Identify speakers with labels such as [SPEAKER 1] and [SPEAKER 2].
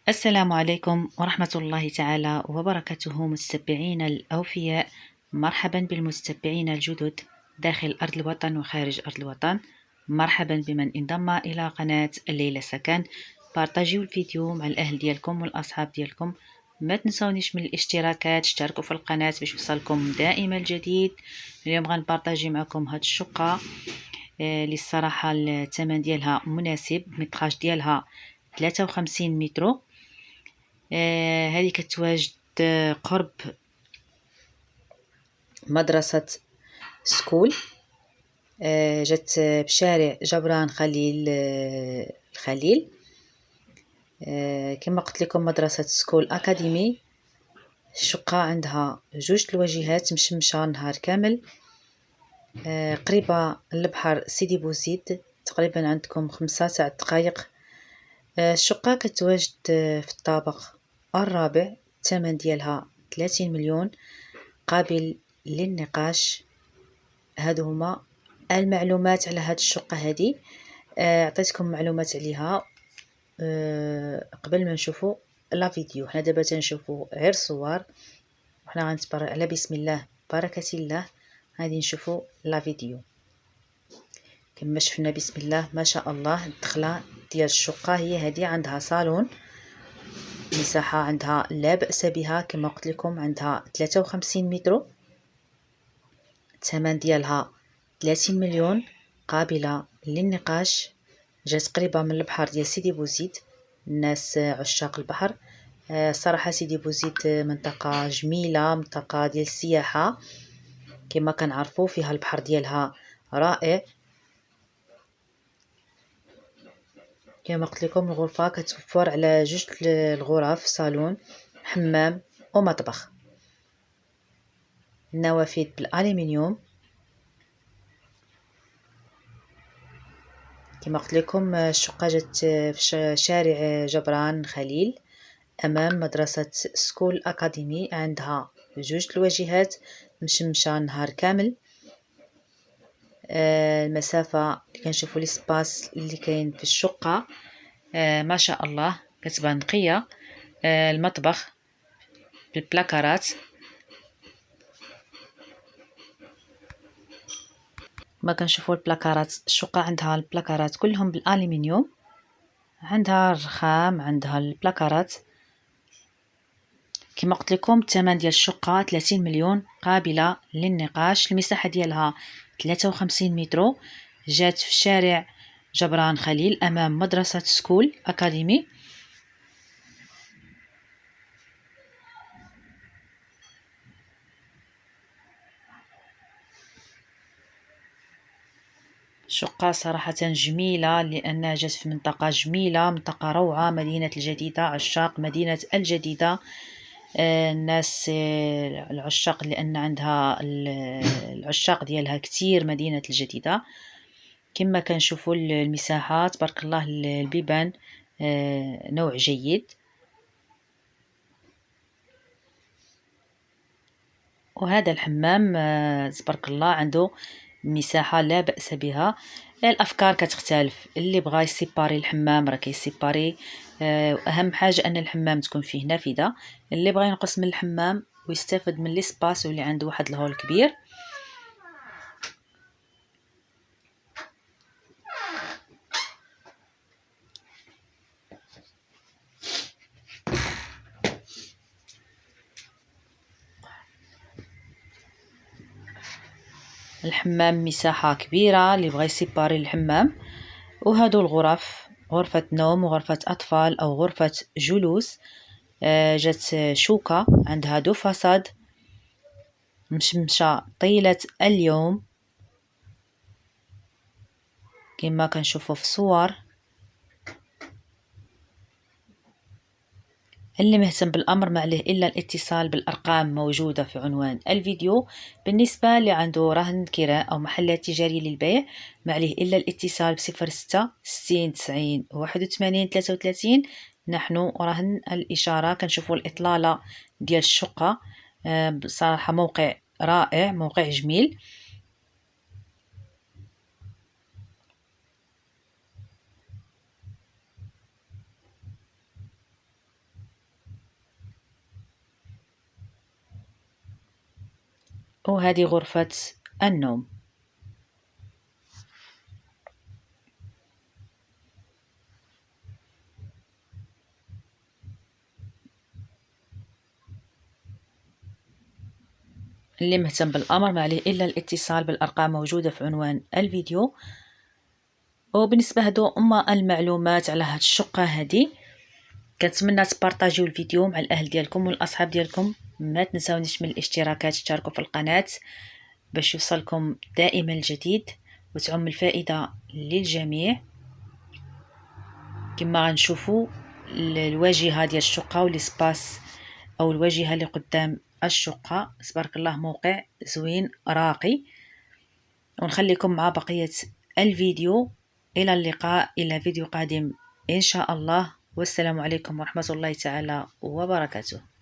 [SPEAKER 1] السلام عليكم ورحمة الله تعالى وبركاته متتبعين الأوفياء. مرحبا بالمتتبعين الجدد داخل أرض الوطن وخارج أرض الوطن. مرحبا بمن انضم إلى قناة الليلة سكن. بارطاجيو الفيديو مع الأهل ديالكم والأصحاب ديالكم. ما تنسونيش من الاشتراكات، اشتركوا في القناة باش يوصلكم دائما الجديد. اليوم غنبارطاجي معكم هاد الشقة اللي الصراحة الثمن ديالها مناسب. متراج ديالها 53 متر. هذه كتواجد قرب مدرسة سكول. جات بشارع جبران خليل الخليل. كما قلت لكم مدرسة سكول أكاديمي. الشقة عندها 2 الواجهات مشمشة نهار كامل. قريبة للبحر سيدي بوزيد، تقريبا عندكم 5 تاع الدقائق. الشقة كتواجد في الطابق الرابع. الثمن ديالها 30 مليون قابل للنقاش. هادو هما المعلومات على هاد الشقة هادي. عطيتكم معلومات عليها قبل ما نشوفوا لا فيديو. حنا دابا تنشوفوا غير صور وحنا غنتبرع على بسم الله بركة الله. غادي نشوفوا لا فيديو. كما شفنا بسم الله ما شاء الله. الدخله ديال الشقة هي هادي، عندها صالون، مساحة عندها لا بأس بها. كما قلت لكم عندها 53 متر. الثمن ديالها 30 مليون قابلة للنقاش. جات قريبة من البحر ديال سيدي بوزيد. الناس عشاق البحر صراحة سيدي بوزيد منطقة جميلة، منطقة ديال السياحة كما كنعرفوا، فيها البحر ديالها رائع. كما قلت لكم الغرفة كتوفر على 2 الغرف، صالون، حمام ومطبخ. النوافذ بالالومنيوم. كما قلت لكم الشقة جات في شارع جبران خليل امام مدرسة سكول اكاديمي. عندها 2 الواجهات مشمشة نهار كامل. المسافة اللي كنشوفوا ليسباس اللي كاين في الشقة ما شاء الله كتبان نقية. المطبخ بالبلاكارات. ما كنشوفوا البلاكارات. الشقة عندها البلاكارات كلهم بالالومنيوم، عندها الرخام، عندها البلاكارات. كما قلت لكم الثمن ديال الشقة 30 مليون قابلة للنقاش. المساحة ديالها 53 متر. جات في شارع جبران خليل امام مدرسة سكول اكاديمي. شقة صراحة جميلة لأنها جات في منطقة جميلة، منطقة روعة، مدينة الجديدة. عشاق مدينة الجديدة الناس العشاق، لأن عندها العشاق ديالها كتير مدينة الجديدة. كما كنشوفوا المساحة تبارك الله، البيبان نوع جيد. وهذا الحمام تبارك الله عنده مساحة لا بأس بها. الأفكار كتختلف، اللي بغى يسيباري الحمام راه كيسيباري. أهم حاجة أن الحمام تكون فيه نافذة. اللي بغى ينقص من الحمام ويستافد من ليسباس واللي عنده واحد الهول كبير. الحمام مساحة كبيرة اللي بغى يسيباري الحمام. وهادو الغرف، غرفة نوم وغرفة أطفال أو غرفة جلوس. جات شوكة عندها 2 فصاد مشمشة طيلة اليوم كما كنشوفوا في الصور. اللي مهتم بالأمر ما عليه إلا الاتصال بالأرقام موجودة في عنوان الفيديو. بالنسبة اللي عنده رهن كراء أو محلات تجارية للبيع ما عليه إلا الاتصال ب06 60 90 81 33. نحن رهن الإشارة. كنشوفوا الإطلالة ديال الشقة. بصراحة موقع رائع، موقع جميل. وهذه غرفة النوم. اللي مهتم بالأمر ما عليه إلا الاتصال بالأرقام موجودة في عنوان الفيديو. وبالنسبة هادو هما المعلومات على هاد الشقة هادي. كنتمنى تبارطاجيو الفيديو مع الأهل ديالكم والأصحاب ديالكم. ما تنساونيش من الاشتراكات، تشتركوا في القناة باش يوصلكم دائما الجديد وتعم الفائدة للجميع. كما غنشوفوا الواجهة ديال الشقة والسباس أو الواجهة اللي قدام الشقة، تبارك الله موقع زوين راقي. ونخليكم مع بقية الفيديو. إلى اللقاء، إلى فيديو قادم إن شاء الله، والسلام عليكم ورحمة الله تعالى وبركاته.